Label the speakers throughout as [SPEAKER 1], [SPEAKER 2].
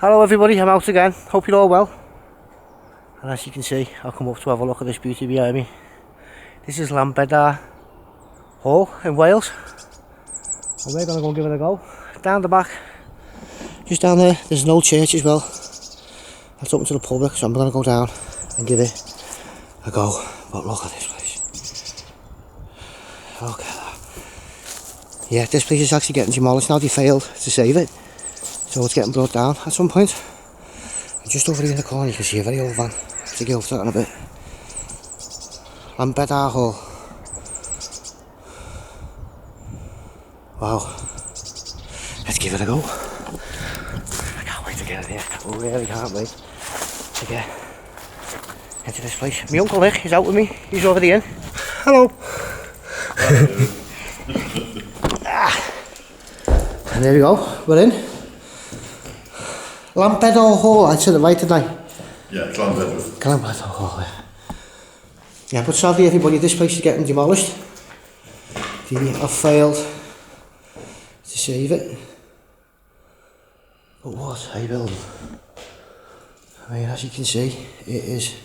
[SPEAKER 1] Hello everybody, I'm out again. Hope you're all well. And as you can see, I'll come up to have a look at this beauty behind me. This is Llanbedr Hall in Wales. And we're going to go and give it a go. Down the back, just down there, there's an old church as well. That's open to the public, so I'm going to go down and give it a go. But look at this place. Look at that. Yeah, this place is actually getting demolished now. They failed to save it. So it's getting brought down at some point. And just over here in the corner you can see a very old van. I'll take you over to that in a bit. Llanbedr Hall. Wow. Let's give it a go. I can't wait to get in here. I really can't wait to get into this place. My uncle Nick is out with me. He's over the inn. Hello. And there we go. We're in. Llanbedr Hall, I said it right, didn't I?
[SPEAKER 2] Yeah, it's Llanbedr.
[SPEAKER 1] Llanbedr Hall, yeah. Yeah, but sadly everybody, this place is getting demolished. They have failed to save it. But what a building. I mean, as you can see, it is,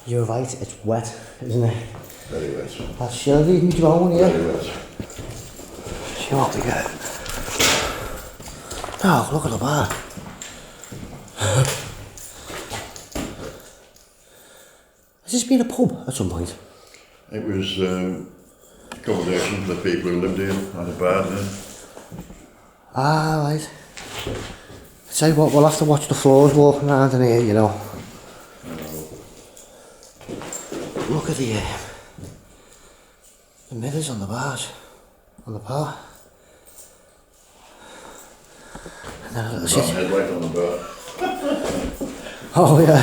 [SPEAKER 1] you're right, it's wet, isn't it?
[SPEAKER 2] Very wet.
[SPEAKER 1] That's surely you drone here.
[SPEAKER 2] Very wet.
[SPEAKER 1] See what we get. Oh, look at the bar. Has this been a pub at some point?
[SPEAKER 2] It was accommodation for the people who lived here, had a bar there.
[SPEAKER 1] Ah, right. I tell you what, we'll have to watch the floors walking around in here, you know. Look at the mirrors on the bars, on the bar. And then a little
[SPEAKER 2] Headlight on the bar.
[SPEAKER 1] Oh yeah.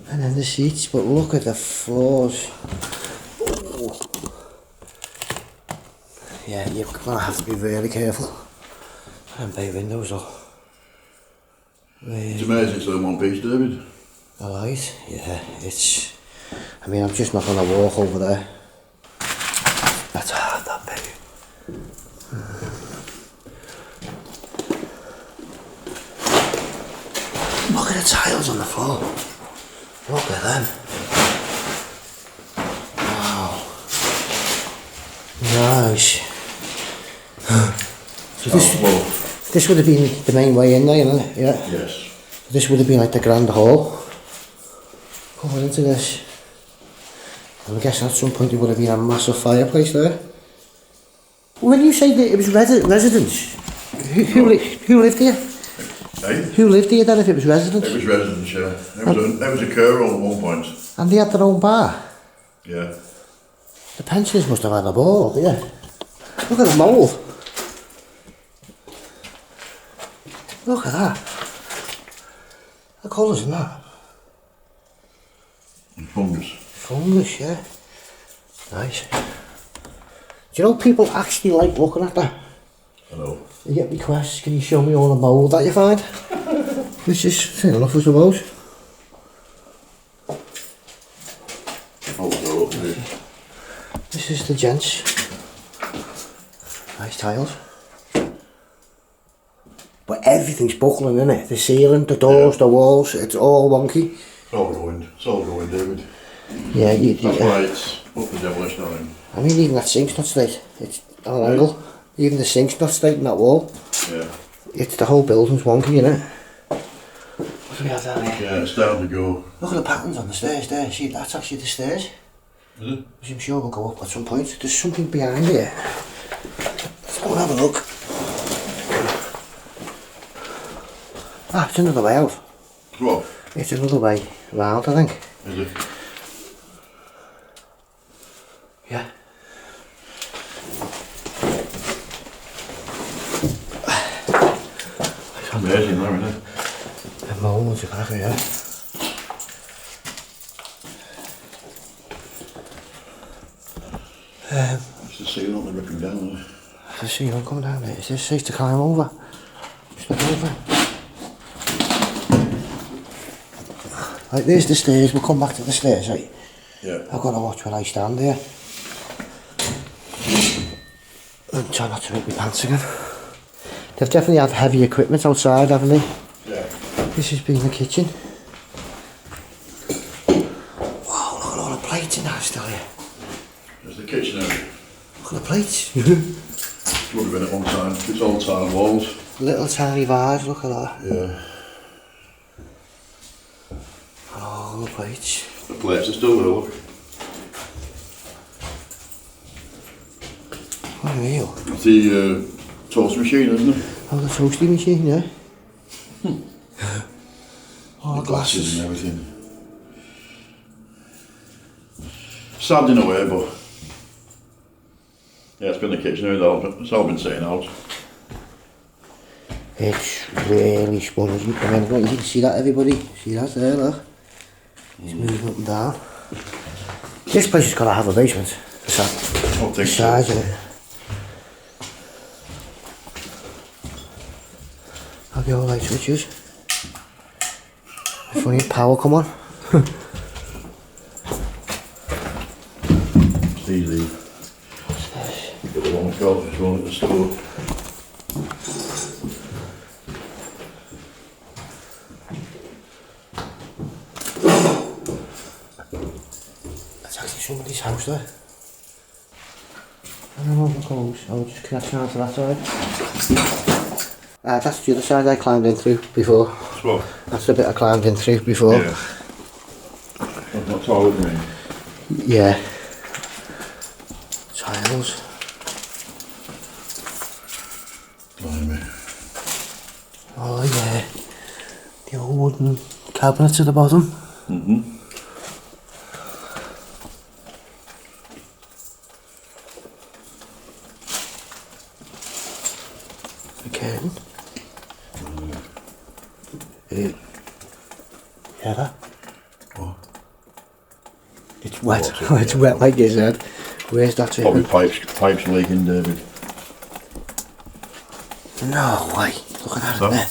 [SPEAKER 1] And then the seats, but look at the floors. Ooh. Yeah, you're gonna have to be really careful. And bay windows though.
[SPEAKER 2] It's amazing it's in one piece, David.
[SPEAKER 1] Alright, yeah, it's... I mean, I'm just not gonna walk over there. That's hard, that baby. Look at the tiles on the floor. Look at them. Wow. Nice. So this would have been the main way in there, you know? Yeah.
[SPEAKER 2] Yes.
[SPEAKER 1] This would have been like the grand hall. Going into this. And I guess at some point there would have been a massive fireplace there. When you say that it was residents, who lived here?
[SPEAKER 2] Eh?
[SPEAKER 1] Who lived here then if it was residents?
[SPEAKER 2] It was residents, yeah. It was a care home at one point.
[SPEAKER 1] And they had their own bar?
[SPEAKER 2] Yeah.
[SPEAKER 1] The pensioners must have had a ball, yeah. Look at the mould. Look at that. The colours in that.
[SPEAKER 2] And fungus.
[SPEAKER 1] Fungus, yeah. Nice. Do you know people actually like looking at that?
[SPEAKER 2] Hello.
[SPEAKER 1] You get requests, can you show me all the mould that you find? Which is fair enough, I suppose.
[SPEAKER 2] Oh, okay.
[SPEAKER 1] This is the gents. Nice tiles. But everything's buckling, isn't it? The ceiling, the doors, the walls, it's all wonky.
[SPEAKER 2] It's all ruined. It's all ruined, David.
[SPEAKER 1] Yeah,
[SPEAKER 2] That's why it's up the demolish line.
[SPEAKER 1] I mean, even that sink's not straight. It's on an angle. Even the sink's not straight in that wall.
[SPEAKER 2] Yeah.
[SPEAKER 1] It's the whole building's wonky, isn't it? What do we have down here?
[SPEAKER 2] Yeah, it's down to go.
[SPEAKER 1] Look at the patterns on the stairs there. See, that's actually the stairs.
[SPEAKER 2] Is it?
[SPEAKER 1] Which I'm sure will go up at some point. There's something behind here. Let's go and have a look. Ah, it's another way out.
[SPEAKER 2] What?
[SPEAKER 1] It's another way round, I think.
[SPEAKER 2] Is it?
[SPEAKER 1] Yeah.
[SPEAKER 2] It's amazing though, isn't it?
[SPEAKER 1] The molds are back here.
[SPEAKER 2] It's the ceiling they're ripping down, isn't it?
[SPEAKER 1] There's a ceiling coming down there. Is this safe to climb over? Step over. Right, there's the stairs. We'll come back to the stairs, right?
[SPEAKER 2] Yeah.
[SPEAKER 1] I've got to watch when I stand there. And try not to make me pants again. They've definitely had heavy equipment outside, haven't they?
[SPEAKER 2] Yeah.
[SPEAKER 1] This has been the kitchen. Wow, look at all the plates in that still here.
[SPEAKER 2] There's the kitchen area.
[SPEAKER 1] Look at the plates.
[SPEAKER 2] Would have been at one time. It's all tiled walls.
[SPEAKER 1] Little tiny vase, look at that.
[SPEAKER 2] Yeah.
[SPEAKER 1] And all the plates.
[SPEAKER 2] The plates are still there, look.
[SPEAKER 1] Unreal.
[SPEAKER 2] It's the toast machine, isn't it?
[SPEAKER 1] Oh, the toasty machine, yeah. All the
[SPEAKER 2] Glasses
[SPEAKER 1] glasses.
[SPEAKER 2] and everything. Sad in a way, but yeah, it's been the kitchen area. It's all been sitting out.
[SPEAKER 1] It's really spongy. I mean, you can see that, everybody. See that there, look. It's moving up and down. This place has got to have a basement. It's that.
[SPEAKER 2] I don't think
[SPEAKER 1] The
[SPEAKER 2] so.
[SPEAKER 1] size of it. Have the all light switches. If only power come on.
[SPEAKER 2] It's easy. Get the one got, this one at the store.
[SPEAKER 1] That's actually somebody's house there. I don't know what it goes. I'll just connect down to that side. That's the other side I climbed in through before.
[SPEAKER 2] That's what?
[SPEAKER 1] That's the bit I climbed in through before.
[SPEAKER 2] Yeah. That's not taller than me.
[SPEAKER 1] Yeah. Tiles.
[SPEAKER 2] Blimey.
[SPEAKER 1] Oh yeah. The old wooden cabinets at the bottom.
[SPEAKER 2] Mm-hmm.
[SPEAKER 1] Again. Yeah, that.
[SPEAKER 2] What?
[SPEAKER 1] It's wet.
[SPEAKER 2] What's it?
[SPEAKER 1] Oh, it's wet like you said. Where's that
[SPEAKER 2] Probably
[SPEAKER 1] dripping?
[SPEAKER 2] pipes leaking, David.
[SPEAKER 1] No way. Look at that in there.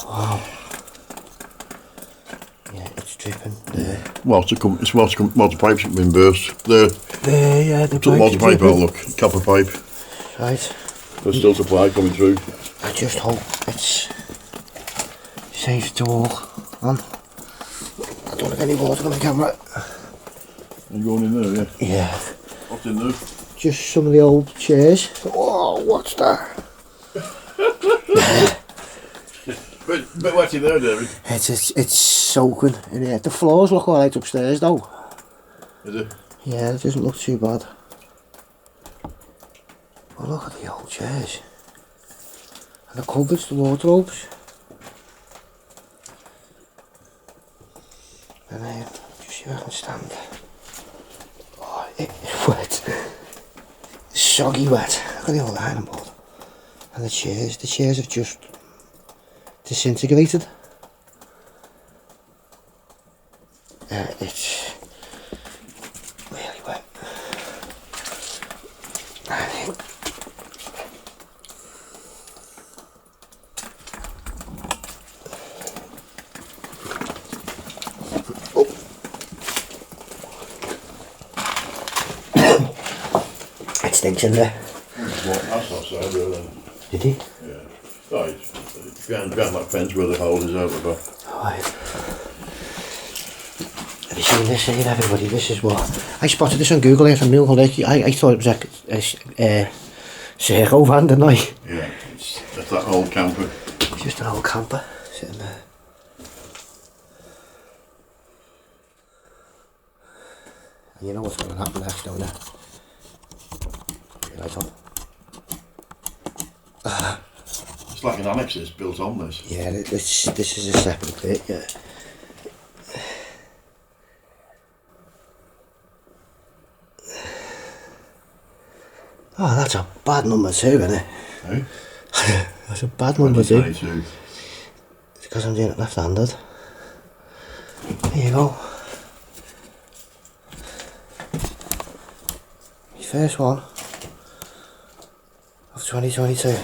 [SPEAKER 1] Wow. Yeah, it's dripping there.
[SPEAKER 2] Water pipes have been burst. There.
[SPEAKER 1] There, yeah, the
[SPEAKER 2] Took water
[SPEAKER 1] pipes are
[SPEAKER 2] pipe out,
[SPEAKER 1] dripping.
[SPEAKER 2] look. Copper pipe.
[SPEAKER 1] Right.
[SPEAKER 2] There's still supply coming through.
[SPEAKER 1] I just hope it's safe to walk on. I don't have any water on the camera.
[SPEAKER 2] Are you going in there, yeah?
[SPEAKER 1] Yeah.
[SPEAKER 2] What's in there?
[SPEAKER 1] Just some of the old chairs. Oh, what's that?
[SPEAKER 2] Bit wet in there, David.
[SPEAKER 1] It's soaking in here. The floors look alright upstairs though.
[SPEAKER 2] Is it?
[SPEAKER 1] Yeah, it doesn't look too bad. But look at the old chairs. And the cupboards, the wardrobes. And then, just see if I can stand. Oh, it's wet. Soggy wet. Look at the old iron board. And the chairs have just disintegrated. It's really wet. And it stinks in there.
[SPEAKER 2] That's outside there then.
[SPEAKER 1] Did he?
[SPEAKER 2] Yeah. Right. Behind that fence where the hole is out the back.
[SPEAKER 1] Right. Have you seen this here, everybody? This is what I spotted this on Google here from Mill Lake. I thought it was a circle van, didn't I?
[SPEAKER 2] Yeah. That's that old camper.
[SPEAKER 1] It's just an old camper sitting there. And you know what's going to happen next, don't you? Right on.
[SPEAKER 2] It's like an annex that's built on this.
[SPEAKER 1] Yeah, this is a separate bit, yeah. Oh, that's a bad number too, isn't it?
[SPEAKER 2] Eh?
[SPEAKER 1] That's a bad number too.
[SPEAKER 2] 2022.
[SPEAKER 1] It's because I'm doing it left-handed. There you go. First one of 2022.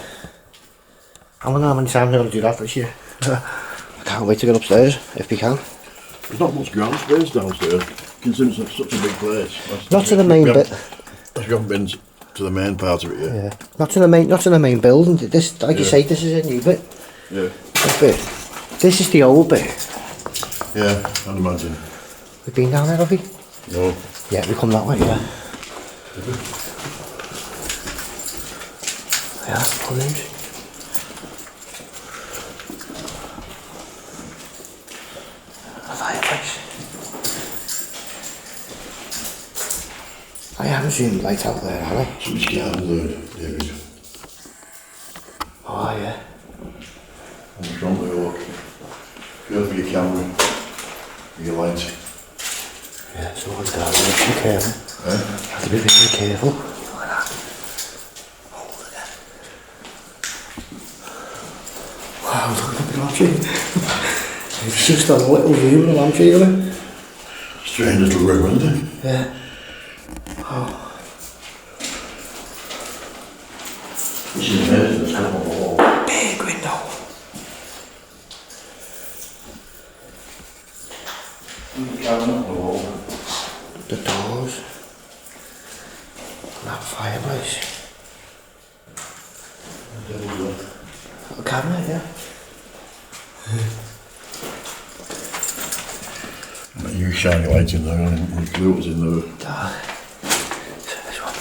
[SPEAKER 1] I wonder how many times I'm going to do that this year. I can't wait to get upstairs, if we can.
[SPEAKER 2] There's not much ground space downstairs, considering it's such a big place.
[SPEAKER 1] Not to the main bit.
[SPEAKER 2] If you haven't been to the main part of it yet.
[SPEAKER 1] Yeah. Not in the main building. This, like you say, this is a new bit.
[SPEAKER 2] Yeah.
[SPEAKER 1] This bit. This is the old bit.
[SPEAKER 2] Yeah, I'd imagine.
[SPEAKER 1] We've been down there, have we?
[SPEAKER 2] No.
[SPEAKER 1] Yeah, we come that way, yeah. Yeah, brilliant. A fireplace. I haven't seen the light out there, have I?
[SPEAKER 2] Somebody's garden there, David.
[SPEAKER 1] Oh, yeah.
[SPEAKER 2] On the front there, look. Go for your camera. Your light.
[SPEAKER 1] Yeah, someone's garden. Be careful.
[SPEAKER 2] Eh?
[SPEAKER 1] Have to be really careful. Look at that. Hold it there. Wow, look at the lamp tree. It's just a little view of the lamp tree, isn't it?
[SPEAKER 2] Strange little room, isn't it?
[SPEAKER 1] Yeah. Oh.
[SPEAKER 2] This is amazing, it's got on the wall.
[SPEAKER 1] Big window.
[SPEAKER 2] Cabinet on the wall.
[SPEAKER 1] The doors. That fireplace. A cabinet, yeah.
[SPEAKER 2] You shine your light in there, and the glue was in there.
[SPEAKER 1] Dark. So this one.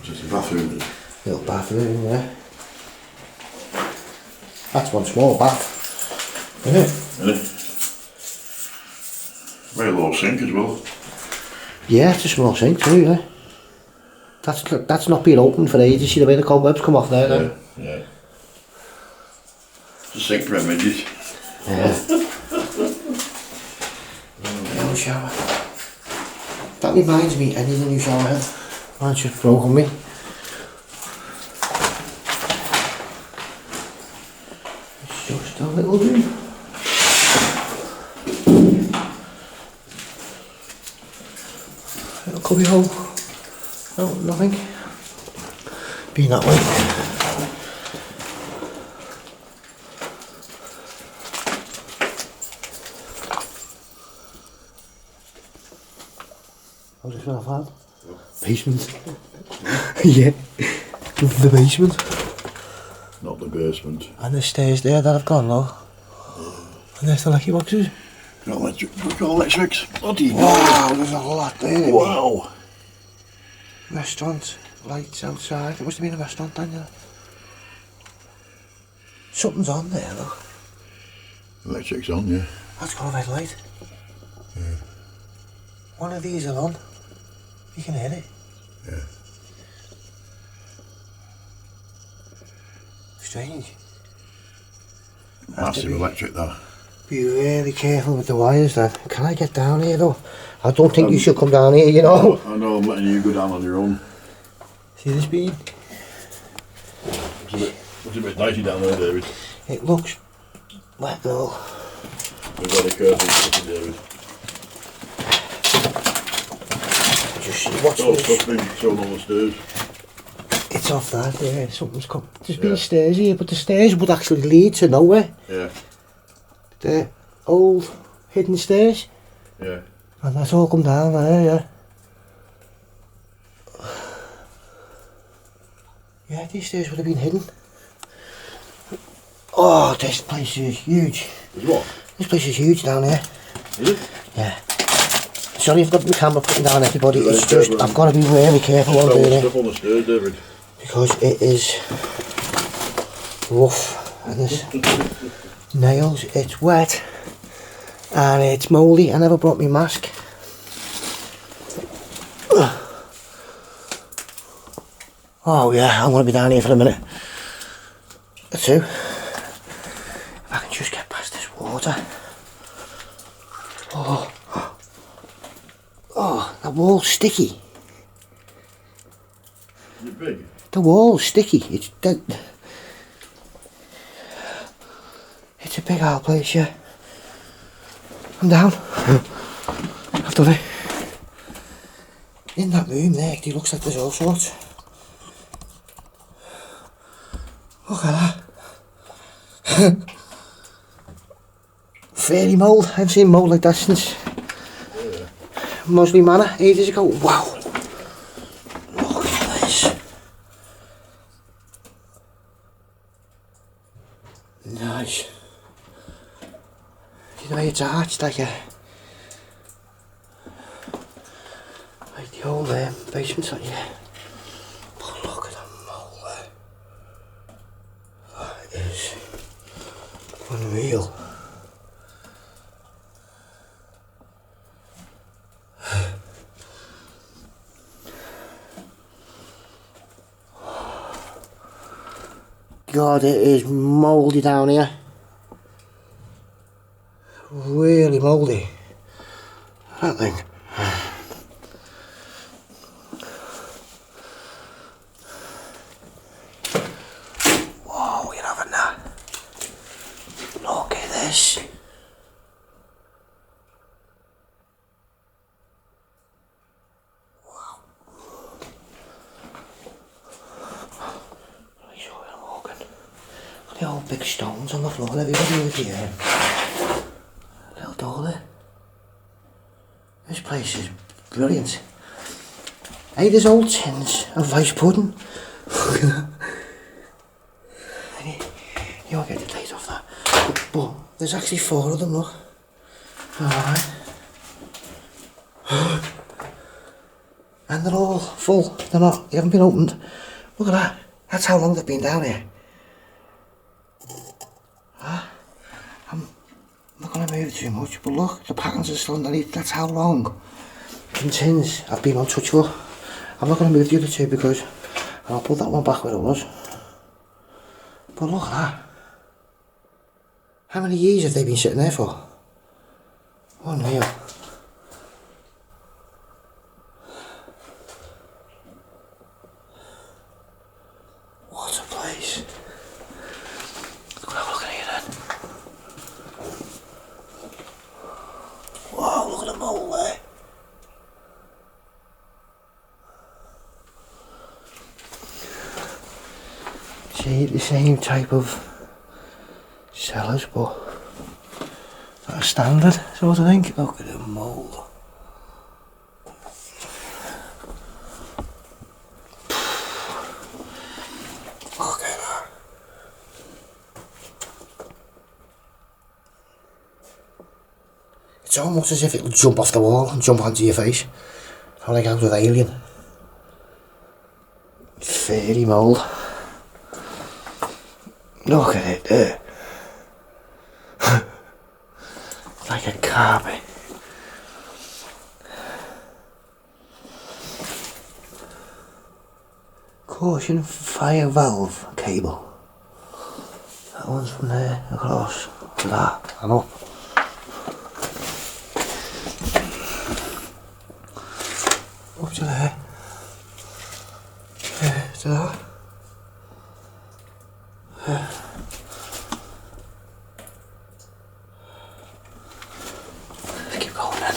[SPEAKER 2] Just a bathroom.
[SPEAKER 1] Little bathroom, yeah. That's one small bath. Isn't it?
[SPEAKER 2] Isn't it? Very low sink as well.
[SPEAKER 1] Yeah, it's a small sink too, yeah. That's not been opened for ages. See the way the cobwebs come off there, then?
[SPEAKER 2] Yeah. It's a sink for images.
[SPEAKER 1] Yeah. New shower. That reminds me, I need a new shower head. Mine's just broke on me. It's just a little room. Little cubby hole. No, nothing. Been that way. How's this one I've had? Basement. Yeah. The basement.
[SPEAKER 2] Not the basement.
[SPEAKER 1] And the stairs there that I've gone though. And there's the lucky boxes.
[SPEAKER 2] Got electrics. Bloody
[SPEAKER 1] Wow, there's a lot there.
[SPEAKER 2] Wow.
[SPEAKER 1] Restaurant, lights outside. It must have been a restaurant, Daniel. Something's on there though.
[SPEAKER 2] Electric's on, yeah.
[SPEAKER 1] That's got a red light.
[SPEAKER 2] Yeah.
[SPEAKER 1] One of these are on. You can hear it.
[SPEAKER 2] Yeah.
[SPEAKER 1] Strange.
[SPEAKER 2] Massive electric there.
[SPEAKER 1] Be really careful with the wires then. Can I get down here though? I don't think you should come down here, you know.
[SPEAKER 2] I know, I'm letting you go down on your own.
[SPEAKER 1] See the speed?
[SPEAKER 2] It's a bit dicey down there, David.
[SPEAKER 1] It looks wet though.
[SPEAKER 2] We've got a curtain, David.
[SPEAKER 1] Just watch
[SPEAKER 2] Oh,
[SPEAKER 1] this.
[SPEAKER 2] stuff being thrown on the stairs.
[SPEAKER 1] It's off that, yeah. Something's come. There's been stairs here, but the stairs would actually lead to nowhere.
[SPEAKER 2] Yeah.
[SPEAKER 1] The old hidden stairs.
[SPEAKER 2] Yeah.
[SPEAKER 1] And that's all come down there, yeah. Yeah, these stairs would have been hidden. Oh, this place is huge.
[SPEAKER 2] Is what?
[SPEAKER 1] This place is huge down here.
[SPEAKER 2] Is it?
[SPEAKER 1] Yeah. Sorry if I've got my camera putting down everybody,
[SPEAKER 2] Right,
[SPEAKER 1] it's just, I've got to be really careful while I'm doing it.
[SPEAKER 2] Stuff on the stairs, David.
[SPEAKER 1] Because it is rough and there's nails, it's wet and it's mouldy. I never brought my mask. Oh yeah, I'm going to be down here for a minute or two. If I can just get past this water. Oh, that wall's sticky.
[SPEAKER 2] Is it big?
[SPEAKER 1] The wall's sticky. It's dead. It's a big old place, yeah. I'm down. I've done it. In that room there, it looks like there's all sorts. Look at that. Fairy mould. I haven't seen mould like that since Mosley Manor ages ago. Wow. Look at this. Nice. See the way it's arched like a... like the old basement, like, yeah. But look at the mole there. That is unreal. God, it is mouldy down here. Really mouldy. That thing. Whoa, you're having that. Look at this. Wow. Let me show you what I'm walking. Look at the old big stones on the floor. Everybody with here. Little door there. This place is brilliant. Hey, there's old tins of rice pudding. Look at that. You won't get the taste off that. But there's actually 4 of them, look. Alright. And they're all full. They're not, they haven't been opened. Look at that. That's how long they've been down here. I'm not going to move too much, but look, the patterns are still underneath. That's how long. Some tins have been untouchable. I'm not going to move the other 2 because I'll put that one back where it was. But look at that. How many years have they been sitting there for? Unreal. What a place. Let's have a look at here then. Wow, look at the mole there. See, the same type of cellars, but that's standard sort of thing. Look at the mole. Look at that. It's almost as if it would jump off the wall and jump onto your face. How like out with Alien. Fairy mole. Look at it there. Like a carpet. Caution fire valve cable. That one's from there across to that and up. Up to there. To that. Let's keep going then.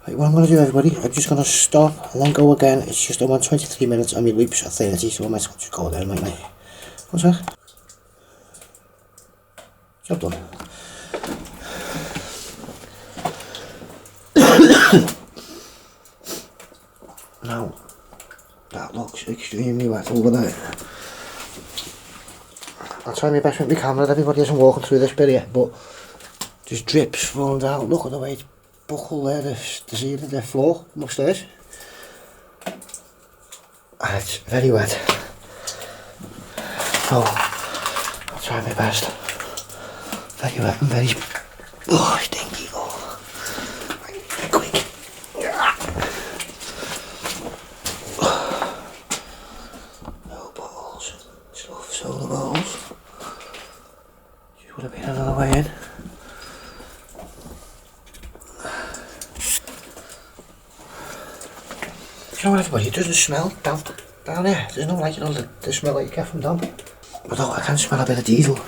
[SPEAKER 1] Right, what I'm going to do, everybody, I'm just going to stop and then go again. It's just around 23 minutes and my loops are 30, so I might as well just go there, mightn't I? What's that? Job done. Now, that looks extremely wet over there. I'll try my best with my camera, everybody isn't walking through this bit here, but there's drips falling down. Look at the way it's buckled there, the floor upstairs. And it's very wet. So, I'll try my best. Very wet and very... oh, stinky. Oh. Quick. No balls. Stuff, soda balls. Just would have been another way in. You know what, everybody, it doesn't smell damp down here. There's no like, you know, the smell that you get from damp. Although I can smell a bit of diesel.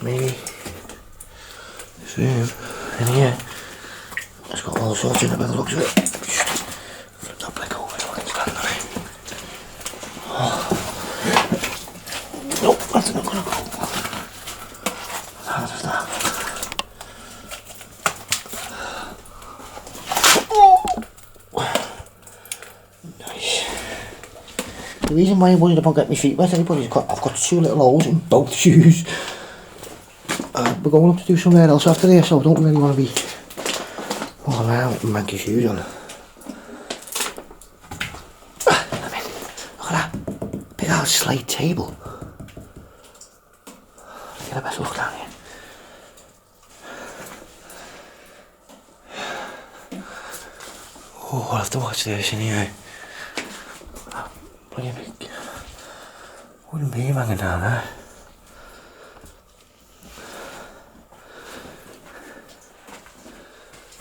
[SPEAKER 1] Maybe this room in here. It's got all sorts in it by the looks of it. Just flip that brick over so I can stand on it. Oh. Nope, that's not gonna go. How does that? the reason why I'm worried about getting my feet wet, I've got 2 little holes in both shoes. We're going up to do somewhere else after this, so I don't really want to be walking around with manky shoes on. Look at that big old slate table. Get a better look down here. Oh, I'll have to watch this anyway. Bloody big wooden beam hanging down there.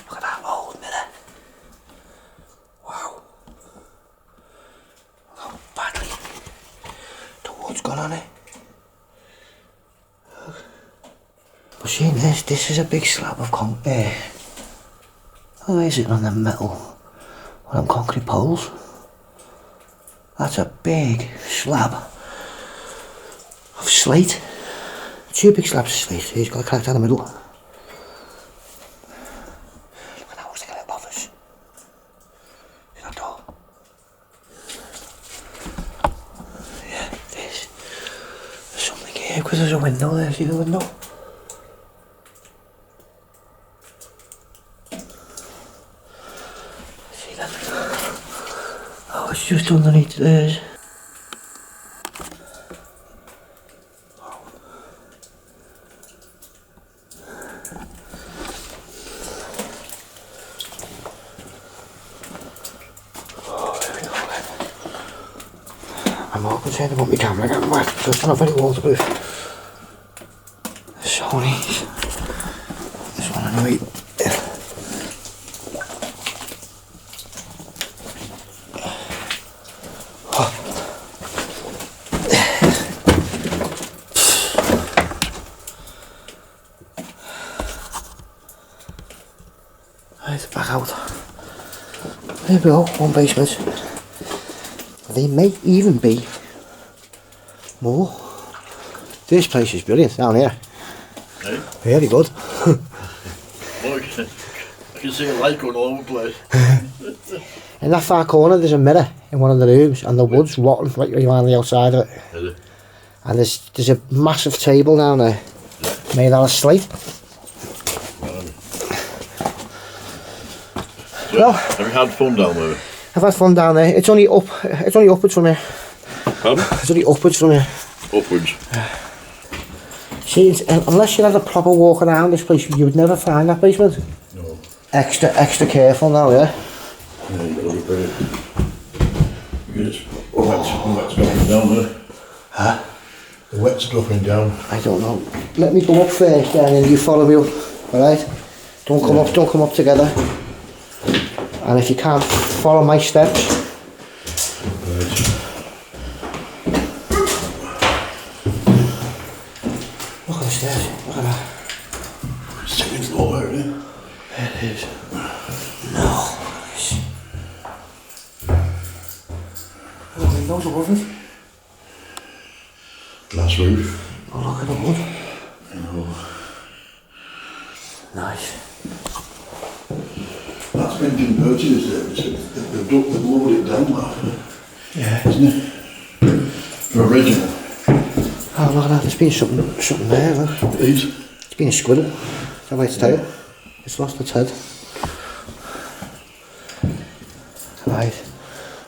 [SPEAKER 1] Look at that old mirror. Wow. Look how badly the wood's gone on it. But seeing this is a big slab of concrete. Oh, is it on the metal? On concrete poles. That's a big slab of slate. 2 big slabs of slate. He's got a crack down the middle. Look at that, looks like a little office. See that door? Yeah, there's something here because there's a window there. See the window? It's just underneath theirs. I'm more concerned about my camera getting wet, so it's not very waterproof. Sony's. This one anyway. Right, back out. There we go, 1 basement. They may even be more. This place is brilliant down here.
[SPEAKER 2] Hey?
[SPEAKER 1] Very good.
[SPEAKER 2] Look, I can see a light going all over the place.
[SPEAKER 1] In that far corner there's a mirror in one of the rooms and the wood's rotten right around the outside of it.
[SPEAKER 2] Is it?
[SPEAKER 1] And there's a massive table down there made out of slate.
[SPEAKER 2] So, have you had fun down there?
[SPEAKER 1] I've had fun down there. It's only upwards from here.
[SPEAKER 2] Pardon?
[SPEAKER 1] It's only upwards from here.
[SPEAKER 2] Upwards.
[SPEAKER 1] See, unless you had a proper walk around this place, you would never find that basement.
[SPEAKER 2] No.
[SPEAKER 1] Extra careful now, yeah?
[SPEAKER 2] Yeah, you've got to be very... Because wet's dropping down there.
[SPEAKER 1] Huh?
[SPEAKER 2] The wet's dropping down.
[SPEAKER 1] I don't know. Let me go up first, and then you follow me up. Alright? Don't come up together. And if you can't follow my steps,
[SPEAKER 2] Right.
[SPEAKER 1] look at the stairs, look at that.
[SPEAKER 2] It's taking slow out, isn't it?
[SPEAKER 1] It is. No. Oh, windows above it.
[SPEAKER 2] Glass roof.
[SPEAKER 1] Oh, look at the wood.
[SPEAKER 2] I know.
[SPEAKER 1] Nice.
[SPEAKER 2] That's been converted, is it? They've lowered it down, that.
[SPEAKER 1] Yeah.
[SPEAKER 2] Isn't it? The original.
[SPEAKER 1] Oh, look at that, there's been something there, look.
[SPEAKER 2] These?
[SPEAKER 1] It's been a squirrel. Is that why its tail? It's lost its head. Right.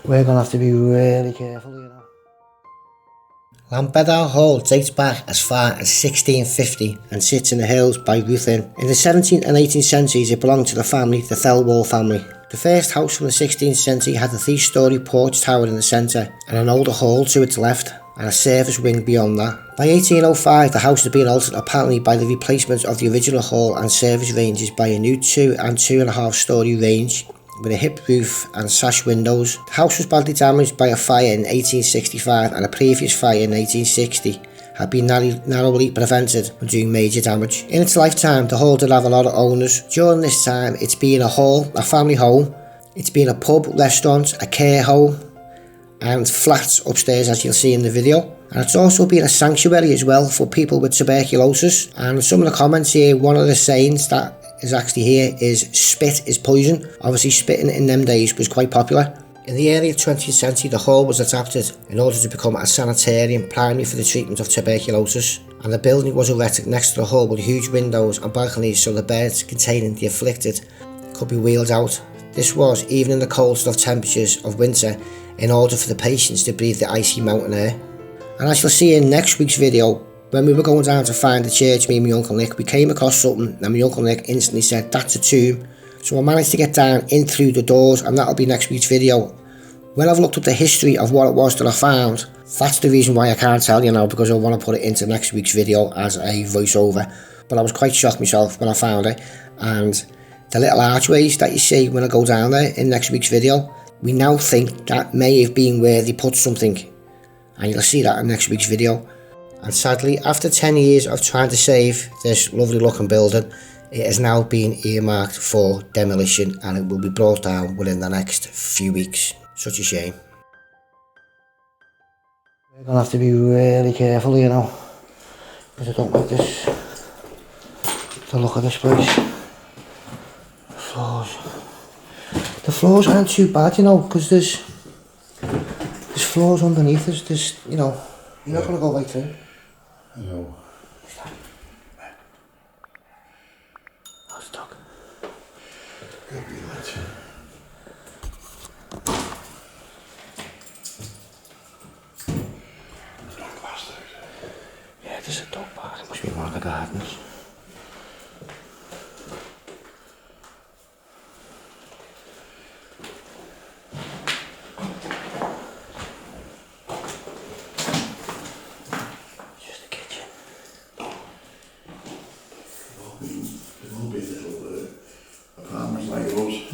[SPEAKER 1] We're going to have to be really careful, you know. Llanbedr Hall dates back as far as 1650 and sits in the hills by Ruthin. In the 17th and 18th centuries it belonged to the THELWALL family. The first house from the 16th century had a 3-storey porch tower in the centre and an older hall to its left and a service wing beyond that. By 1805 the house had been altered apparently by the replacement of the original hall and service ranges by a new 2 and 2.5 storey range with a hip roof and sash windows. The house was badly damaged by a fire in 1865 and a previous fire in 1860 had been narrowly prevented from doing major damage. In its lifetime the hall did have a lot of owners. During this time it's been a hall, a family home, it's been a pub, restaurant, a care home and flats upstairs as you'll see in the video. And it's also been a sanctuary as well for people with tuberculosis. And some of the comments here, one of the sayings that is actually here is spit is poison. Obviously spitting in them days was quite popular. In the early 20th century, the hall was adapted in order to become a sanitarium primarily for the treatment of tuberculosis, and the building was erected next to the hall with huge windows and balconies so the beds containing the afflicted could be wheeled out. This was even in the coldest of temperatures of winter in order for the patients to breathe the icy mountain air. And as you'll see in next week's video, when we were going down to find the church, me and my Uncle Nick, we came across something and my Uncle Nick instantly said, "That's a tomb." So I managed to get down in through the doors, and that'll be next week's video. When I've looked up the history of what it was that I found, that's the reason why I can't tell you now, because I want to put it into next week's video as a voiceover. But I was quite shocked myself when I found it, and the little archways that you see when I go down there in next week's video, we now think that may have been where they put something, and you'll see that in next week's video. And sadly, after 10 years of trying to save this lovely looking building, it has now been earmarked for demolition, and it will be brought down within the next few weeks. Such a shame. We're going to have to be really careful, you know, because I don't like this, the look of this place. The floors aren't too bad, you know, because there's floors underneath us. There's, you know, you're not going to go right through.
[SPEAKER 2] No.
[SPEAKER 1] That's dog.
[SPEAKER 2] Could be that. There's no glass there.
[SPEAKER 1] Yeah, there's a dog park. It must be one of the gardens.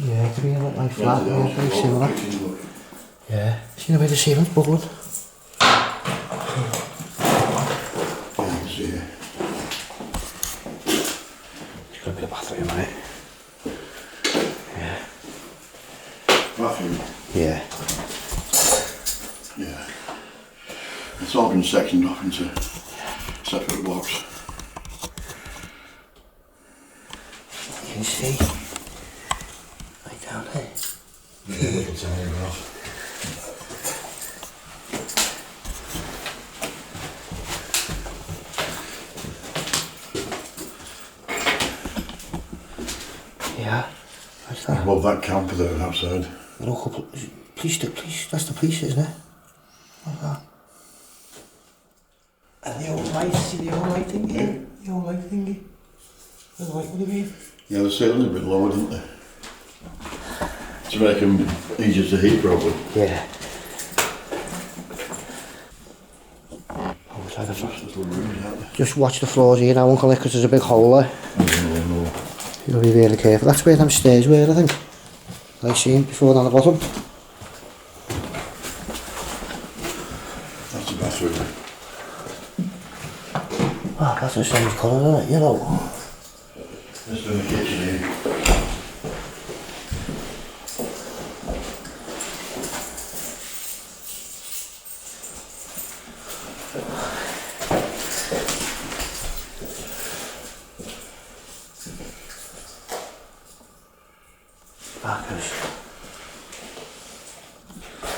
[SPEAKER 1] Yeah, it could be a little like flat, yeah, very similar. Yeah, see the way the ceiling's bubbling?
[SPEAKER 2] Yeah, I can see it.
[SPEAKER 1] There's got to be a bathroom, right? Yeah.
[SPEAKER 2] Bathroom?
[SPEAKER 1] Yeah.
[SPEAKER 2] Yeah. It's all been sectioned off into separate blocks.
[SPEAKER 1] You can see. Down there.
[SPEAKER 2] Yeah, little tiny grass.
[SPEAKER 1] Yeah, what's that?
[SPEAKER 2] Above that camper there outside.
[SPEAKER 1] The local police, that's the police, isn't it? What's that? And the old light, see the old light thingy? Yeah. The old light thingy. The light would have been.
[SPEAKER 2] Yeah, the ceiling's a bit lower, isn't they? To make them easier to heat probably.
[SPEAKER 1] Yeah. Oh, it's like a
[SPEAKER 2] little rooms out there.
[SPEAKER 1] Just watch the floors here now, Uncle Nick, because there's a big hole there.
[SPEAKER 2] No.
[SPEAKER 1] You'll be really careful. That's where them stairs were, I think. I seen before down the bottom.
[SPEAKER 2] That's the bathroom.
[SPEAKER 1] Ah, that's the same colour, isn't it? Yellow.
[SPEAKER 2] This is the kitchen here.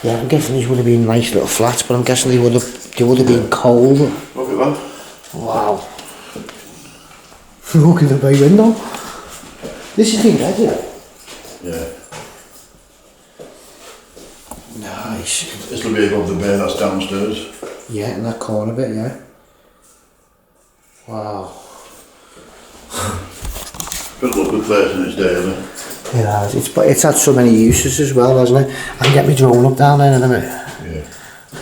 [SPEAKER 1] Yeah, I'm guessing these would have been nice little flats, but I'm guessing they would have been cold.
[SPEAKER 2] Look at that.
[SPEAKER 1] Wow. Look at the bay window. This is been red, isn't it?
[SPEAKER 2] Yeah.
[SPEAKER 1] Nice.
[SPEAKER 2] This will be above the bay that's downstairs.
[SPEAKER 1] Yeah, in that corner bit, yeah. Wow.
[SPEAKER 2] Bit of a good place in its day, isn't it?
[SPEAKER 1] It has. It's had so many uses as well, hasn't it? I can get my drone up down there in a minute.
[SPEAKER 2] Yeah.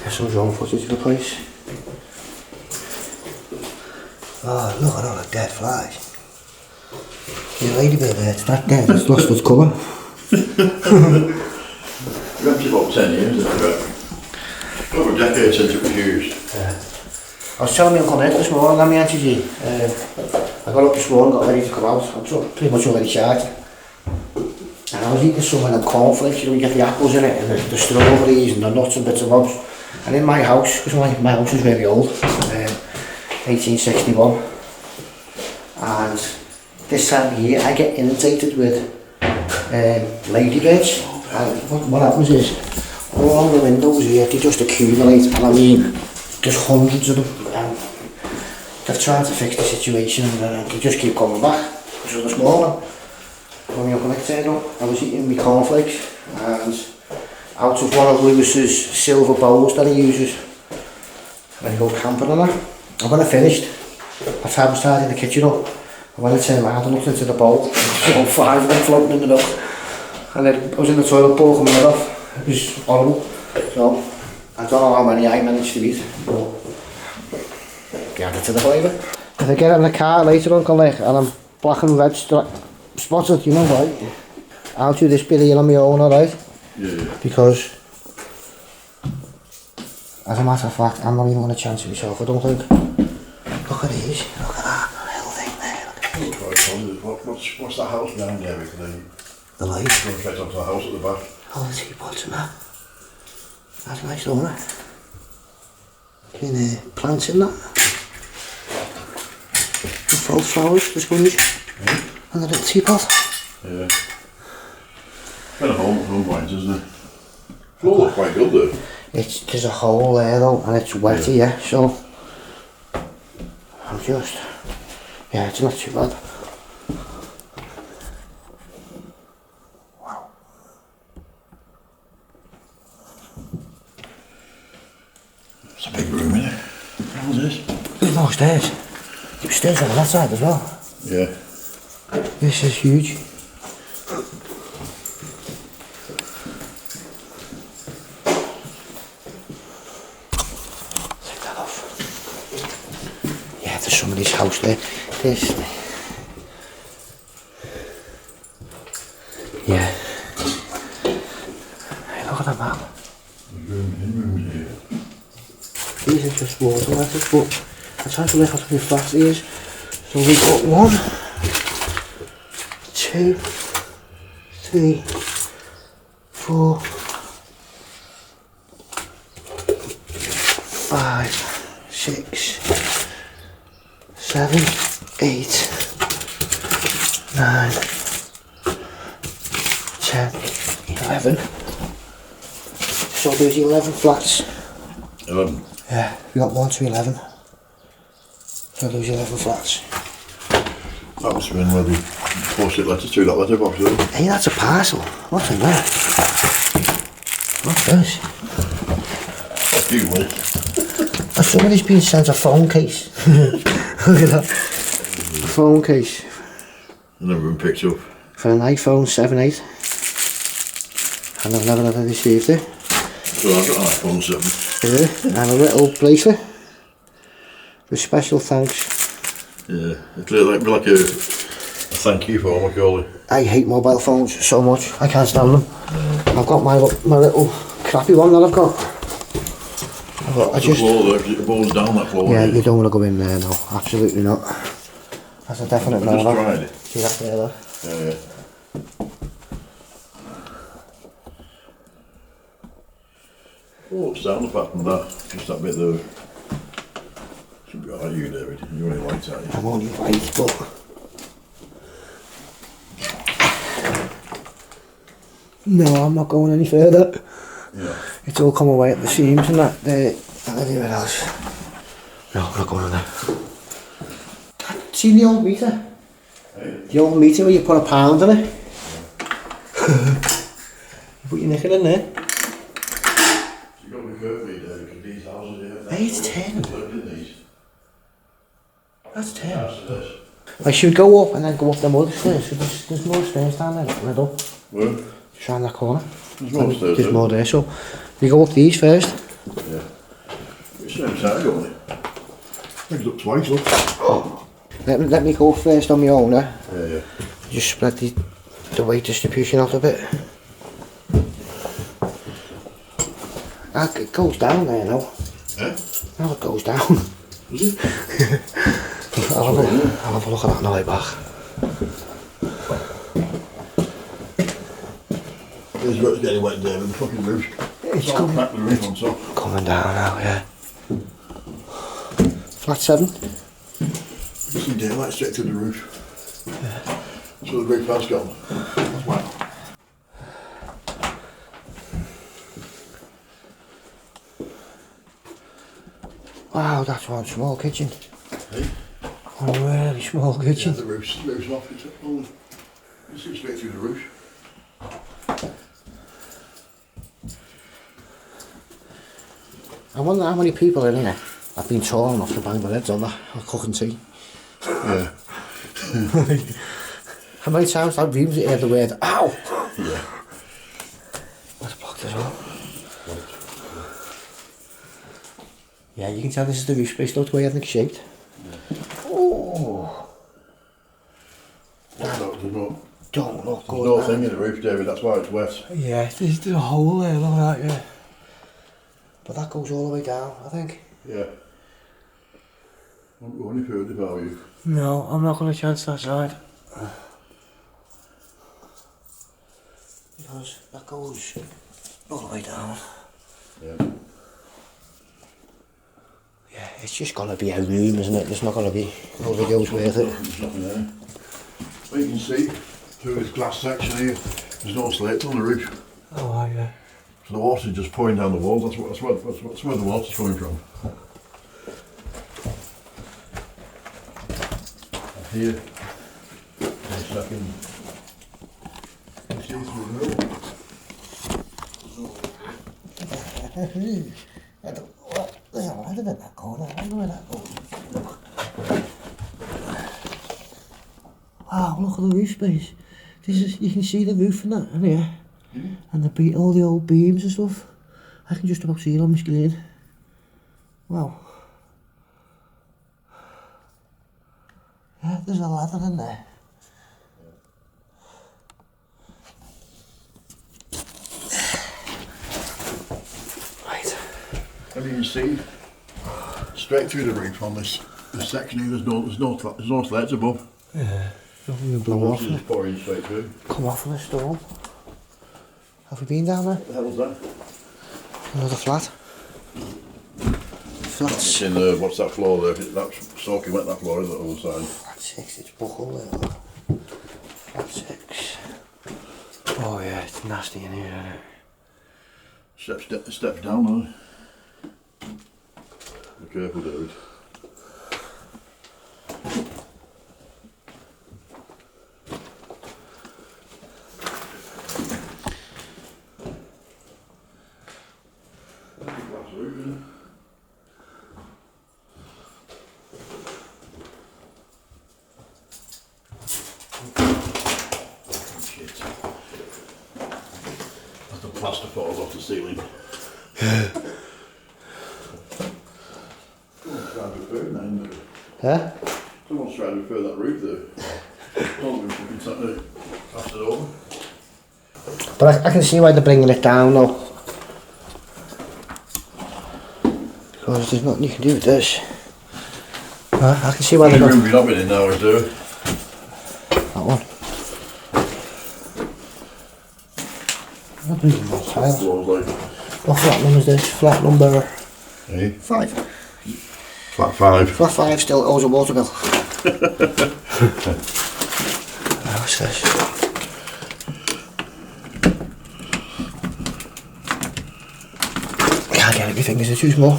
[SPEAKER 1] Get some drone footage of the place. Oh, look at all the dead flies. The ladybird there, it's not dead, it's lost its colour.
[SPEAKER 2] It's about 10 years, isn't it? Over a decade since it was used.
[SPEAKER 1] Yeah. I was telling my Uncle Nick this morning, let me answer you. I got up this morning, got ready to come out. I'm pretty much already charged. And I was eating some of them cornflakes, you know, you get the apples in it, and the strawberries and the nuts and bits of bobs. And in my house, because my house is very old, 1861, and this time of year I get inundated with ladybirds. And what happens is, all along the windows here, they just accumulate, and I mean, there's hundreds of them, and they've tried to fix the situation, and they just keep coming back. So this morning, when my uncle turned up, I was eating my cornflakes, and out of one of Lewis's silver bowls that he uses when he goes camping and that, and when I finished, I was tidying the kitchen up, and when I turned around and looked into the bowl, there was 5 of them floating in the milk, and then I was in the toilet bowl coming it off. It was horrible. So I don't know how many I managed to eat, but added to the flavour. If I get in the car later on, and I'm black and red spotted, you know why? I'll do this bit here on my own, alright?
[SPEAKER 2] Yeah.
[SPEAKER 1] Because, as a matter of fact, I'm not even going to chance it myself, I don't think. Look at these, look at that little thing there.
[SPEAKER 2] What's that house behind there?
[SPEAKER 1] The light.
[SPEAKER 2] Going straight onto the house at the back.
[SPEAKER 1] Oh, the teapots and that. That's nice, don't it? Getting plants in that. The false flowers, the sponge. And the little teapot.
[SPEAKER 2] Yeah. Kind of home wines, isn't it? Floor looks quite good though.
[SPEAKER 1] There's a hole there though, and it's wet here, so I'm just, yeah, it's not too bad. Wow.
[SPEAKER 2] It's a big room, isn't it? How's this?
[SPEAKER 1] There's no stairs. There's stairs on that side as well.
[SPEAKER 2] Yeah.
[SPEAKER 1] This is huge. Take that off. Yeah, there's somebody's house there. This. Yeah. Hey, look at that map. These are just water letters, but I tried to work out how many flats these. So we've got 1, 2, 3, 4, 5, 6, 7, 8, 9, 10, 11. So there's 11 flats.
[SPEAKER 2] 11.
[SPEAKER 1] Yeah, we got 1 to 11. So there's 11 flats.
[SPEAKER 2] That must have been where they posted letters to, that letterbox, isn't it?
[SPEAKER 1] Hey, that's a parcel. What's in there? What's this?
[SPEAKER 2] Fuck you, mate.
[SPEAKER 1] Somebody's been sent a phone case. Look at that. A phone case.
[SPEAKER 2] Never been picked up.
[SPEAKER 1] For an iPhone 7.8. And I've never ever received it.
[SPEAKER 2] So I've got an iPhone 7.
[SPEAKER 1] Yeah, and a little bracelet. With special thanks.
[SPEAKER 2] Yeah, it's like a thank you for what I call it.
[SPEAKER 1] I hate mobile phones so much. I can't stand them. I've got my little crappy one that I've got. I just.
[SPEAKER 2] The floor, though, it balls down that floor.
[SPEAKER 1] Yeah, you don't want to go in there, no. Absolutely not. That's a definite no.
[SPEAKER 2] I just tried it.
[SPEAKER 1] See that there, though?
[SPEAKER 2] Yeah. Oh, it's down apart from that. Just that bit there. Should be alright, you, David. You're only white, aren't you?
[SPEAKER 1] I'm only white, but. No, I'm not going any further.
[SPEAKER 2] Yeah.
[SPEAKER 1] It's all come away at the seams and that, and anywhere else. No, I'm not going on there. See the old meter?
[SPEAKER 2] Hey.
[SPEAKER 1] The old meter where you put a pound in it? You put your nickel in there?
[SPEAKER 2] You got to be careful, David, because these houses here.
[SPEAKER 1] Hey, it's 10.
[SPEAKER 2] These.
[SPEAKER 1] That's 10.
[SPEAKER 2] That's this.
[SPEAKER 1] I should go up and then go up them other stairs, so there's more stairs down there in the middle.
[SPEAKER 2] Where?
[SPEAKER 1] Just round that corner.
[SPEAKER 2] There's more stairs.
[SPEAKER 1] There's more there, so we go up these first.
[SPEAKER 2] Yeah. It's the same side, only. Brings up twice, look.
[SPEAKER 1] Let me go first on my own, eh?
[SPEAKER 2] Yeah.
[SPEAKER 1] Just spread the weight distribution out a bit. It goes down there now.
[SPEAKER 2] Eh?
[SPEAKER 1] Now it goes down.
[SPEAKER 2] Is it?
[SPEAKER 1] I'll have a look at that on the way back.
[SPEAKER 2] There's what's getting wet there with the fucking roof.
[SPEAKER 1] It's coming.
[SPEAKER 2] Crack the roof on top.
[SPEAKER 1] Coming down now, yeah. Flat 7.
[SPEAKER 2] You see daylight straight through the roof. Yeah. So the big fan's gone. That's wow.
[SPEAKER 1] Wow, that's one small kitchen.
[SPEAKER 2] Hey?
[SPEAKER 1] A really small kitchen.
[SPEAKER 2] Yeah, the roof's off. It's all, you see straight through the roof.
[SPEAKER 1] I wonder how many people in here have been torn off to bang their heads on that cooking tea.
[SPEAKER 2] Yeah.
[SPEAKER 1] How many times have you heard the word ow?
[SPEAKER 2] Yeah.
[SPEAKER 1] That's blocked as well. Yeah, you can tell this is the roof space, though, it's way ethnic shaped. Yeah. Oh! Don't look good.
[SPEAKER 2] There's no thing in the roof, David, that's why it's wet.
[SPEAKER 1] Yeah, there's a hole there, look at that, yeah. But that goes all the way down, I think.
[SPEAKER 2] Yeah. I'm only heard about you.
[SPEAKER 1] No, I'm not going to chance that side. Because that goes all the way down.
[SPEAKER 2] Yeah.
[SPEAKER 1] Yeah, it's just going to be a room, isn't it? There's not going to be no videos worth it.
[SPEAKER 2] There's nothing there. Well, you can see through this glass section here, there's no slate on the roof.
[SPEAKER 1] Oh, yeah.
[SPEAKER 2] So the water's just pouring down the walls, that's where the water's coming from. And here, there's a second, you can see through the middle.
[SPEAKER 1] I don't know what, there's a ladder in that corner, I don't know where that goes. Wow, look at the roof space. This is, you can see the roof and that, and yeah. And all the old beams and stuff. I can just about see it on my screen. Wow. Yeah, there's a ladder in there. Right.
[SPEAKER 2] And you can see straight through the roof on this section here. There's no sleds above.
[SPEAKER 1] Yeah. Don't blow
[SPEAKER 2] The
[SPEAKER 1] off.
[SPEAKER 2] water's just pouring straight through.
[SPEAKER 1] Come off in a storm. Have we been down there?
[SPEAKER 2] What the hell was that?
[SPEAKER 1] Another flat.
[SPEAKER 2] It's in what's that floor there? That's soaking wet, that floor, isn't it, on the side?
[SPEAKER 1] Flat 6, it's buckle there. Flat 6. Oh yeah, it's nasty in here, isn't it?
[SPEAKER 2] Steps down, aren't they? Be careful, David. Plaster falls off the ceiling. Someone's trying to repair that, isn't it?
[SPEAKER 1] Huh?
[SPEAKER 2] Someone's trying to repair that roof there. Oh, we can pass it over.
[SPEAKER 1] But I can see why they're bringing it down though. Because there's nothing you can do with this. I can see why they're
[SPEAKER 2] The
[SPEAKER 1] not.
[SPEAKER 2] room we're not in now is there.
[SPEAKER 1] That one. I'm bringing more tiles.
[SPEAKER 2] Floors like.
[SPEAKER 1] What flat number is this? Flat number
[SPEAKER 2] Hey?
[SPEAKER 1] 5.
[SPEAKER 2] Flat 5.
[SPEAKER 1] Flat 5 still owes a water bill. What's this? Can't get it, my fingers are too small.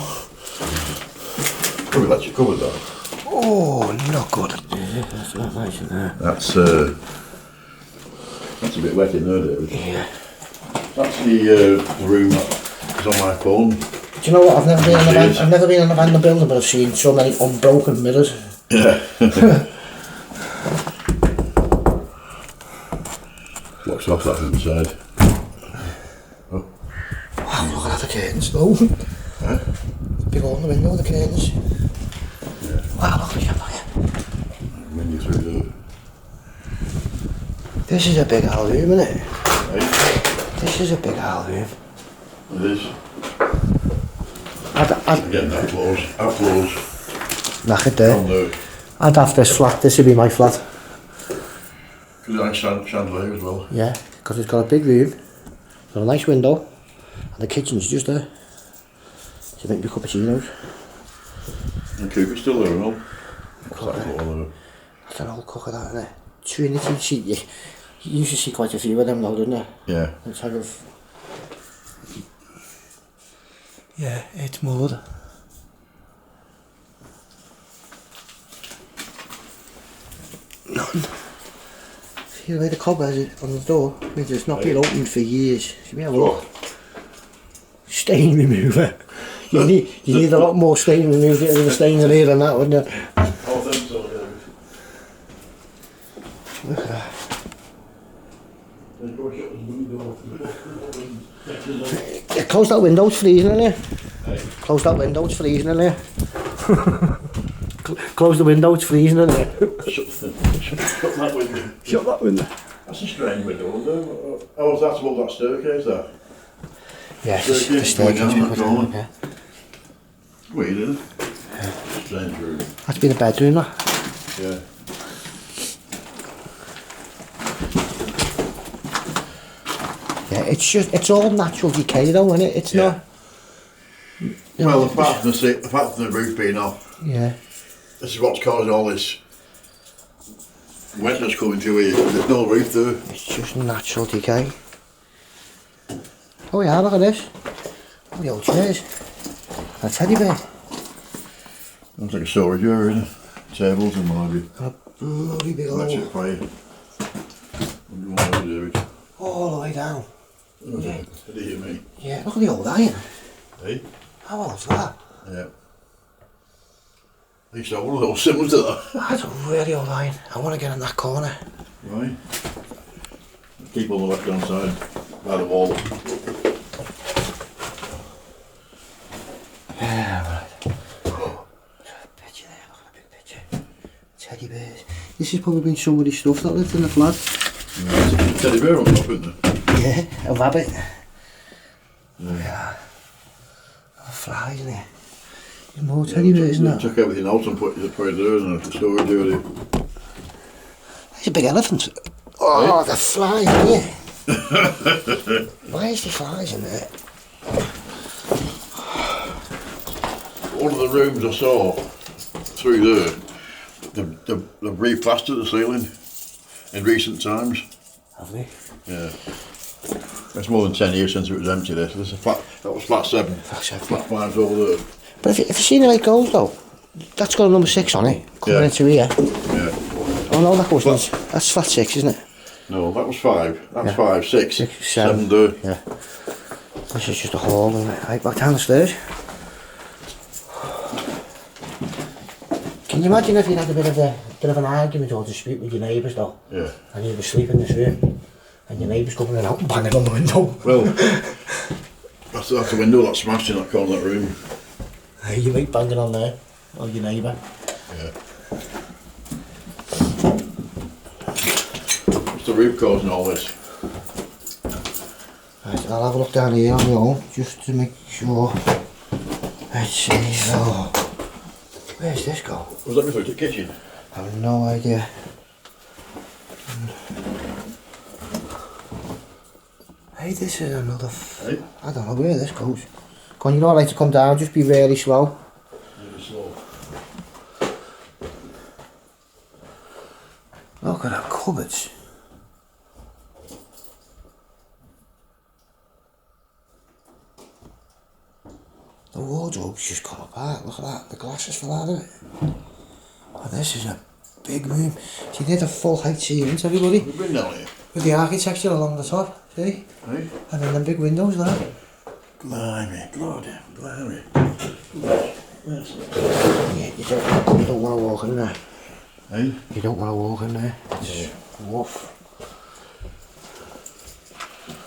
[SPEAKER 2] Covered that, you covered that.
[SPEAKER 1] Oh, not good. That's not nice in there.
[SPEAKER 2] That's a bit wet in there, David.
[SPEAKER 1] Yeah.
[SPEAKER 2] That's the room that is on my phone.
[SPEAKER 1] Do you know what? I've never been in a van building, but I've seen so many unbroken mirrors.
[SPEAKER 2] Yeah. Locks off that inside. Oh.
[SPEAKER 1] Wow, look at the curtains though.
[SPEAKER 2] Huh?
[SPEAKER 1] Big hole in the window, the curtains.
[SPEAKER 2] Yeah.
[SPEAKER 1] Wow, look at the chandelier.
[SPEAKER 2] Window through there.
[SPEAKER 1] This is a big old room, isn't it?
[SPEAKER 2] Right?
[SPEAKER 1] This is a big old room.
[SPEAKER 2] It is.
[SPEAKER 1] I'd
[SPEAKER 2] Again, outflows.
[SPEAKER 1] knock it there.
[SPEAKER 2] On the
[SPEAKER 1] I'd have this flat, this would be my flat.
[SPEAKER 2] good nice chandelier as well.
[SPEAKER 1] Yeah, because it's got a big room, got a nice window, and the kitchen's just there. So make me cappuccinos.
[SPEAKER 2] And Cooper's still there and all.
[SPEAKER 1] Cook
[SPEAKER 2] What's that floor there?
[SPEAKER 1] That's an old cook of that, isn't it? Trinity, you used to see quite a few of them now, didn't you?
[SPEAKER 2] Yeah.
[SPEAKER 1] It's kind of... Yeah, it's mud. See the way the cobwebs is on the door? Means it's not been opened for years. Should we have a look? Stain remover. You need a lot more stain remover than the stains in here than that, wouldn't you?
[SPEAKER 2] Oh, I think so, yeah.
[SPEAKER 1] Look at that. Yeah, close that window, it's freezing in here.
[SPEAKER 2] Hey.
[SPEAKER 1] Close that window, it's freezing in here. Close the window, it's freezing in here.
[SPEAKER 2] Shut that window.
[SPEAKER 1] Shut that window.
[SPEAKER 2] That's a strange window, isn't it? Oh, that's above that staircase, that?
[SPEAKER 1] Yeah, the staircase we put down, yeah.
[SPEAKER 2] Weird, isn't it? Yeah. Strange room.
[SPEAKER 1] That's been a bedroom, that.
[SPEAKER 2] Yeah.
[SPEAKER 1] Yeah, it's all natural decay though, isn't it? It's not. You know,
[SPEAKER 2] Well, apart from the roof being off,
[SPEAKER 1] yeah.
[SPEAKER 2] this is what's causing all this wetness coming through here. There's no roof there.
[SPEAKER 1] It's just natural decay. Oh yeah, look at this. Look at the old chairs. A teddy bear.
[SPEAKER 2] Looks like a storage area, isn't it? Tables and what have you.
[SPEAKER 1] A bloody big
[SPEAKER 2] Electric
[SPEAKER 1] old.
[SPEAKER 2] fire. Wonder what they'll do it.
[SPEAKER 1] All the way down.
[SPEAKER 2] Oh, yeah. What do you mean?
[SPEAKER 1] Yeah, look at the old iron.
[SPEAKER 2] Hey?
[SPEAKER 1] How old's that?
[SPEAKER 2] Yeah. I used to have one of those similar to that.
[SPEAKER 1] That's a really old iron. I want to get in that corner.
[SPEAKER 2] Right. Keep all the left hand side by the wall.
[SPEAKER 1] Yeah, right. Picture there, look at the big picture. Teddy bears. This has probably been somebody's stuff that lived in the flat.
[SPEAKER 2] Yeah, it's a teddy bear on top, isn't there?
[SPEAKER 1] Yeah, a rabbit.
[SPEAKER 2] Yeah.
[SPEAKER 1] Flies in here. There's more teddy bears, isn't there?
[SPEAKER 2] Took everything out and put it there in a storage area.
[SPEAKER 1] There's a big elephant. Oh, right. The flies in here. Why is the flies in there?
[SPEAKER 2] One of the rooms I saw through there, they've replastered the ceiling in recent times.
[SPEAKER 1] Have they?
[SPEAKER 2] Yeah. It's more than 10 years since it was empty there. So this is that was flat 7.
[SPEAKER 1] Flat 7.
[SPEAKER 2] Flat 5's over there.
[SPEAKER 1] But if you've seen the way it goes though, that's got a number 6 on it, coming into here.
[SPEAKER 2] Yeah.
[SPEAKER 1] Oh no, that goes into, that's flat 6, isn't it?
[SPEAKER 2] No, that was 5. That's 5, 6, 7
[SPEAKER 1] there.
[SPEAKER 2] there.
[SPEAKER 1] Yeah. This is just a hall, isn't it? Right back down the stairs. Can you imagine if you had a bit of an argument or dispute with your neighbours though?
[SPEAKER 2] Yeah.
[SPEAKER 1] And you were sleeping in this room, and your neighbours coming in out and banging on the window.
[SPEAKER 2] Well, that's the window that smashed in that corner of that room.
[SPEAKER 1] Hey, you mate banging on there, or your neighbour.
[SPEAKER 2] Yeah. What's the roof causing all this?
[SPEAKER 1] Right, I'll have a look down here on my own, just to make sure. Let's see, so. Where's this go?
[SPEAKER 2] Was that through the kitchen?
[SPEAKER 1] I have no idea. Hey, this is another.
[SPEAKER 2] Hey?
[SPEAKER 1] I don't know where this goes. Go on, you know I like to come down, just be really slow.
[SPEAKER 2] Really slow.
[SPEAKER 1] Look at that cupboards. The wardrobe's just come apart, look at that, the glasses fell out of it. Oh, this is a big room. See, there's a full height ceilings, everybody.
[SPEAKER 2] We've been down here.
[SPEAKER 1] With the architecture along the top, see?
[SPEAKER 2] Hey?
[SPEAKER 1] And then them big windows there.
[SPEAKER 2] Blimey, blimey, blimey. Yes.
[SPEAKER 1] Yeah, you don't want to walk in there.
[SPEAKER 2] Hey?
[SPEAKER 1] You don't want to walk in there. It's rough.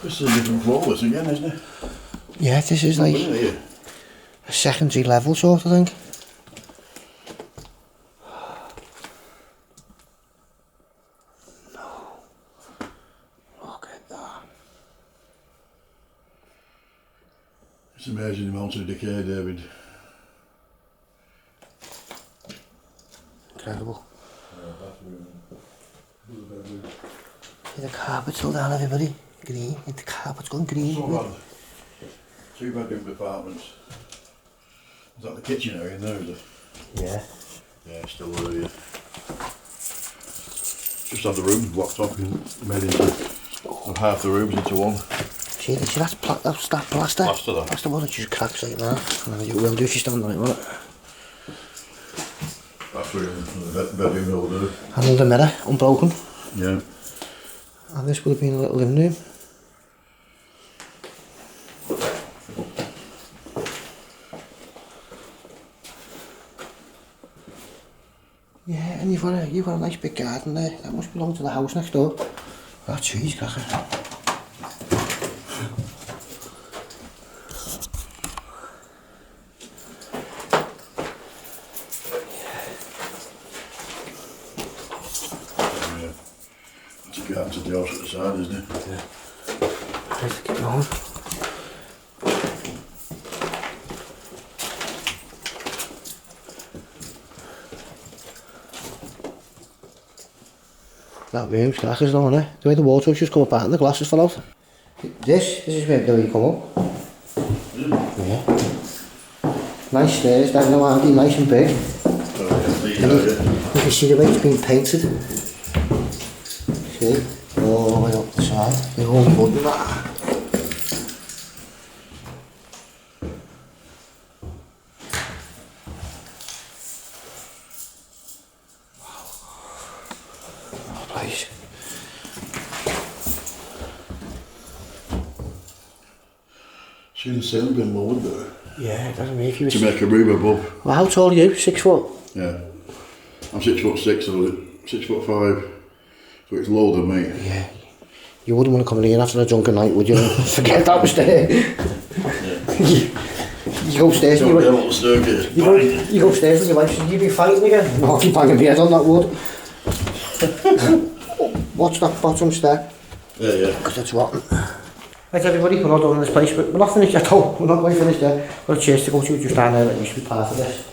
[SPEAKER 2] This is a different floor, this again, isn't it?
[SPEAKER 1] Yeah, this is like
[SPEAKER 2] Here.
[SPEAKER 1] a secondary level sort of thing. No. Look at that.
[SPEAKER 2] It's amazing the amount of decay, David.
[SPEAKER 1] Incredible. See the carpet's still down, everybody. Green. The carpet's gone green.
[SPEAKER 2] So bad. 2 bedroom apartments. Is that the kitchen area in there, is it?
[SPEAKER 1] Yeah.
[SPEAKER 2] Yeah, still there, yeah. Just had the room blocked off and made into of half the rooms into one.
[SPEAKER 1] See, that's that plaster.
[SPEAKER 2] Plaster, that.
[SPEAKER 1] That's the one that just cracks like that. And then it will do if you stand on it, won't it?
[SPEAKER 2] That bathroom and the bedroom over there.
[SPEAKER 1] Another mirror, unbroken.
[SPEAKER 2] Yeah.
[SPEAKER 1] And this would have been a little living room. Yeah, and you've got a nice big garden there. That must belong to the house next door. That tree's cracking.
[SPEAKER 2] It's a garden to the house at the side, isn't it?
[SPEAKER 1] Yeah. Let's keep going. That room's crackers though, isn't it? The way the water just come apart and the glasses fell out. This is where you come up. Yeah. Nice stairs down the line, nice and big. You can see the way it's been painted. See? All the way up the side. The whole wood and that. Place.
[SPEAKER 2] See the ceiling being lowered there?
[SPEAKER 1] Yeah, it doesn't make you...
[SPEAKER 2] To make a room above.
[SPEAKER 1] Well, how tall are you? 6 foot?
[SPEAKER 2] Yeah. I'm 6'6", so 6'5". So it's lower than me.
[SPEAKER 1] Yeah. You wouldn't want to come in here after a drunken night, would you? Forget that was there. Yeah. You go upstairs and you go upstairs and your wife says, you've been fighting again. No, I keep banging your head on that wood. Watch that bottom step.
[SPEAKER 2] Yeah.
[SPEAKER 1] Because it's rotten. Right everybody, we're not done in this place, but we're not finished yet though. We're not quite finished yet. We've got a chase to go to just down there that used to be part of this.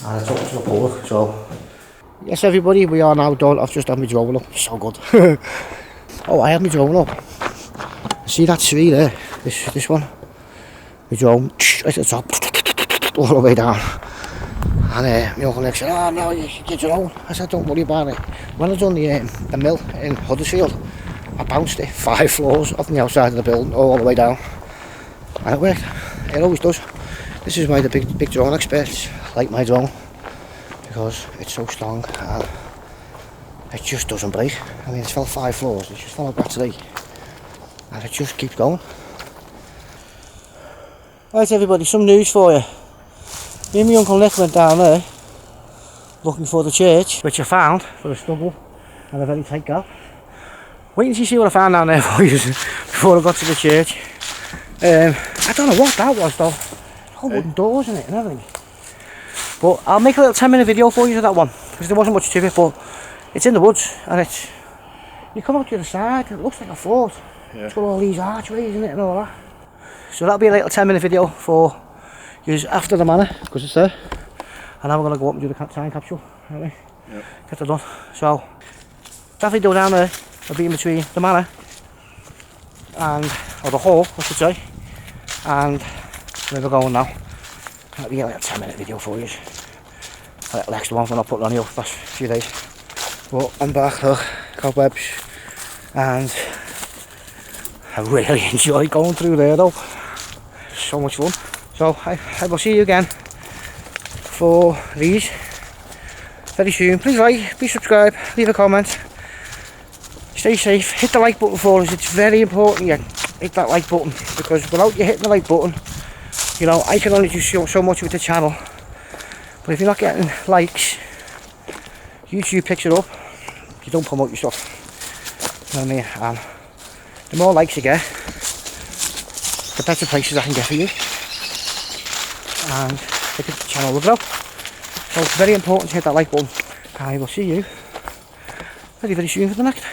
[SPEAKER 1] And it's open to the public, so... Yes everybody, we are now done. I've just had my drone up, so good. Oh, I had my drone up. See that tree there? This one? My drone, right at the top, all the way down. And my uncle Nick said, oh no, you should get your own. I said, don't worry about it. When I done the mill in Huddersfield, I bounced it 5 floors off the outside of the building, all the way down. And it worked. It always does. This is why the big drone experts like my drone. Because it's so strong and it just doesn't break. I mean, it's fell 5 floors, it just fell up that tree. And it just keeps going. Right everybody, some news for you. Me and my uncle Nick went down there looking for the church, which I found for a stubble and a very tight gap. Wait until you see what I found down there for you before I got to the church. I don't know what that was though. Whole wooden doors in it and everything. But I'll make a little 10-minute video for you of that one, because there wasn't much to it, but it's in the woods and it's... You come up to the side, it looks like a fort. Yeah. It's got all these archways in it and all that. So that'll be a little 10-minute video for you after the manor, because it's there. And now we're going to go up and do the time capsule, aren't we? Yep. Get that done. So, that video down there will be in between the manor and, or the hall, I should say, and where we're going now. That'll be a little 10-minute video for you. A little extra one for not putting on the last few days. But I'm back, look, cobwebs, and I really enjoy going through there though. So much fun. So I will see you again for these very soon. Please like, please subscribe, leave a comment. Stay safe, hit the like button for us. It's very important you hit that like button, because without you hitting the like button, you know, I can only do so much with the channel. But if you're not getting likes, YouTube picks it up. You don't promote your stuff. You know what I mean? And the more likes you get, the better places I can get for you. And the channel will grow. So it's very important to hit that like button. I will see you very, very soon for the next.